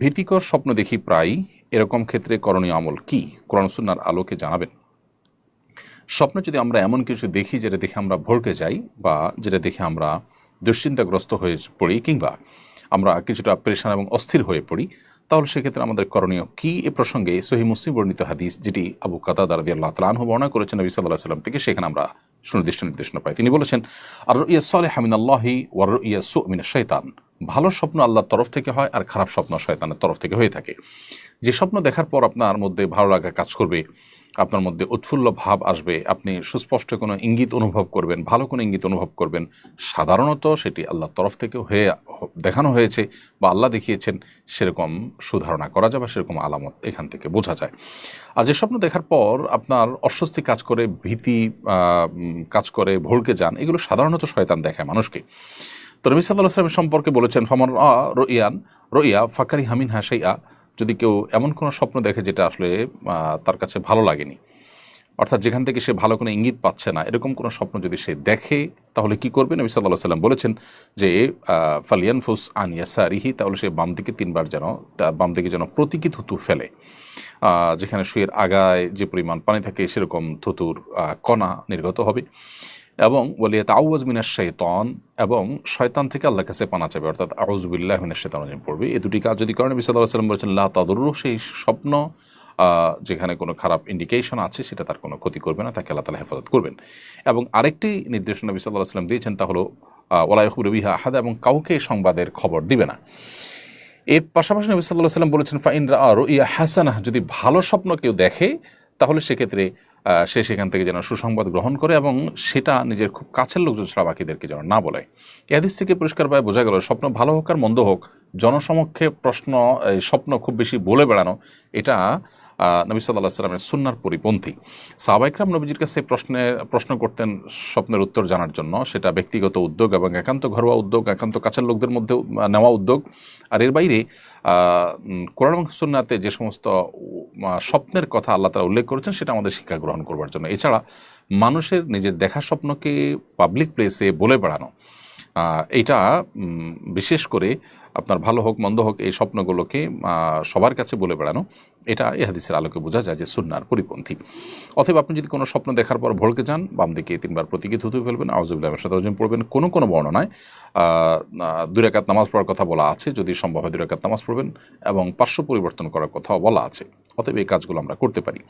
ভীতিকর স্বপ্ন দেখি প্রায়, এরকম ক্ষেত্রে করণীয় আমল কি? কোরআন সুন্নাহর আলোকে জানাবেন। স্বপ্নে যদি আমরা এমন কিছু দেখি যেটা দেখে আমরা ভড়কে যাই, বা যেটা দেখে আমরা দুশ্চিন্তাগ্রস্ত হয়ে পড়ি, কিংবা আমরা কিছুটা পেরেশান এবং অস্থির হয়ে পড়ি, তাহলে সেক্ষেত্রে আমাদের করণীয় কি? এ প্রসঙ্গে সহিহ মুসলিম বর্ণিত হাদিস, যেটি আবু কাতাদা রাদিয়াল্লাহু তাআলা আনহু বর্ণনা করেছেন নবী সাল্লাল্লাহু আলাইহি ওয়াসাল্লাম থেকে, সেখানে আমরা সুনির্দিষ্ট নির্দেশনা পাই। তিনি বলেছেন, আর রুইয়া সালিহা মিনাল্লাহি ওয়া রুইয়া সু মিনাশ শাইতান। ভালো স্বপ্ন আল্লাহর তরফ থেকে হয়, আর খারাপ স্বপ্ন শয়তানের তরফ থেকে হয়ে থাকে। যে স্বপ্ন দেখার পর আপনার মধ্যে ভালো লাগা কাজ করবে, আপনার মধ্যে উৎফুল্ল ভাব আসবে, আপনি সুস্পষ্ট কোনো ইঙ্গিত অনুভব করবেন, ভালো কোনো ইঙ্গিত অনুভব করবেন, সাধারণত সেটি আল্লাহর তরফ থেকে দেখানো হয়েছে বা আল্লাহ দেখিয়েছেন, সেরকম সুধারণা করা যায় বা সেরকম আলামত এখান থেকে বোঝা যায়। আর যে স্বপ্ন দেখার পর আপনার অস্বস্তি কাজ করে, ভীতি কাজ করে, ভড়কে যান, এগুলো সাধারণত শয়তান দেখায় মানুষকে। তো নবী সাল্লাল্লাহু আলাইহি ওয়াসাল্লাম সম্পর্কে বলেছেন, ফামান রুইয়া ফাকারি হামিন হাসাইয়া। যদি কেউ এমন কোনো স্বপ্ন দেখে যেটা আসলে তার কাছে ভালো লাগেনি, অর্থাৎ যেখান থেকে সে ভালো কোনো ইঙ্গিত পাচ্ছে না, এরকম কোনো স্বপ্ন যদি সে দেখে, তাহলে কি করবে? নবী সাল্লাল্লাহু আলাইহি ওয়াসাল্লাম বলেছেন যে ফালিয়ানফুস আন ইয়াসারিহি, তাহলে সে বাম দিকে তিনবার যেন, বাম দিকে যেন প্রতীকী থুতু ফেলে। যেখানে শুয়ের আগায় যে পরিমাণ পানি থাকে সেরকম থুতুর কণা নির্গত হবে। এবং বলিয়া আউয়াজ মিনাশ শাইতান, এবং শয়তান থেকে আল্লাহর কাছে পানা চাবে, অর্থাৎ আউযু বিল্লাহি মিনাশ শাইতানির রাজিম পড়বে। এই দুটি কাজ যদি করেন, নবী সাল্লাল্লাহু আলাইহি ওয়াসাল্লাম বলেছেন, লা তাদুররু, সেই স্বপ্ন যেখানে কোনো খারাপ ইন্ডিকেশন আছে সেটা তার কোনো ক্ষতি করবে না, তাকে আল্লাহ তাআলা হেফাজত করবেন। এবং আরেকটি নির্দেশনা নবী সাল্লাল্লাহু আলাইহি ওয়াসাল্লাম দিয়েছেন, তা হলো ওয়ালা ইয়াখবিরু বিহা আহাদা, এবং কাউকে সংবাদের খবর দিবে না। এর পাশাপাশি নবী সাল্লাল্লাহু আলাইহি ওয়াসাল্লাম বলেছেন, ফাইন রাআ রুইয়া হাসানাহ, যদি ভালো স্বপ্ন কেউ দেখে, তাহলে সেক্ষেত্রে সে সেখান থেকে যেন সুসংবাদ গ্রহণ করে, এবং সেটা নিজের খুব কাছের লোকজন ছাড়া বাকিদেরকে যেন না বলে। এই হাদিস থেকে পরিষ্কারভাবে বোঝা গেল, স্বপ্ন ভালো হোক আর মন্দ হোক, জনসমক্ষে স্বপ্ন খুব বেশি বলে বেড়ানো, এটা নবী সাল্লাল্লাহু আলাইহি ওয়াসাল্লামের সুন্নাহর পরিপন্থী। সাহাবা ইকরাম নবীজির কাছে প্রশ্ন করতেন স্বপ্নের উত্তর জানার জন্য। সেটা ব্যক্তিগত উদ্যোগ এবং একান্ত ঘরোয়া উদ্যোগ, একান্ত কাছের লোকদের মধ্যে নেওয়া উদ্যোগ। আর এর বাইরে কোরআন এবং সুন্নাহতে যে সমস্ত স্বপ্নের কথা আল্লাহ তাআলা উল্লেখ করেছেন, সেটা আমাদের শিক্ষা গ্রহণ করবার জন্য। এছাড়া মানুষের নিজের দেখা স্বপ্নকে পাবলিক প্লেসে বলে বেড়ানো, এইটা বিশেষ করে আপনার ভালো হোক মন্দ হোক, এই স্বপ্নগুলোকে সবার কাছে বলে বেড়ানো, এটা এই হাদিসের আলোকে বোঝা যায় যে সুন্নাহর পরিপন্থী। অথবা আপনি যদি কোনো স্বপ্ন দেখার পর ভড়কে যান, বাম দিকে তিনবার প্রতীকী থুতু ফেলবেন, আউযু বিল্লাহি মিনাশ শাইতানির রাজিম পড়বেন। কোনো বর্ণনায় 2 রাকাত নামাজ পড়ার কথা বলা আছে, যদি সম্ভব হয় 2 রাকাত নামাজ পড়বেন, এবং পার্শ্ব পরিবর্তন করার কথাও বলা আছে। অতএব এই কাজগুলো আমরা করতে পারি।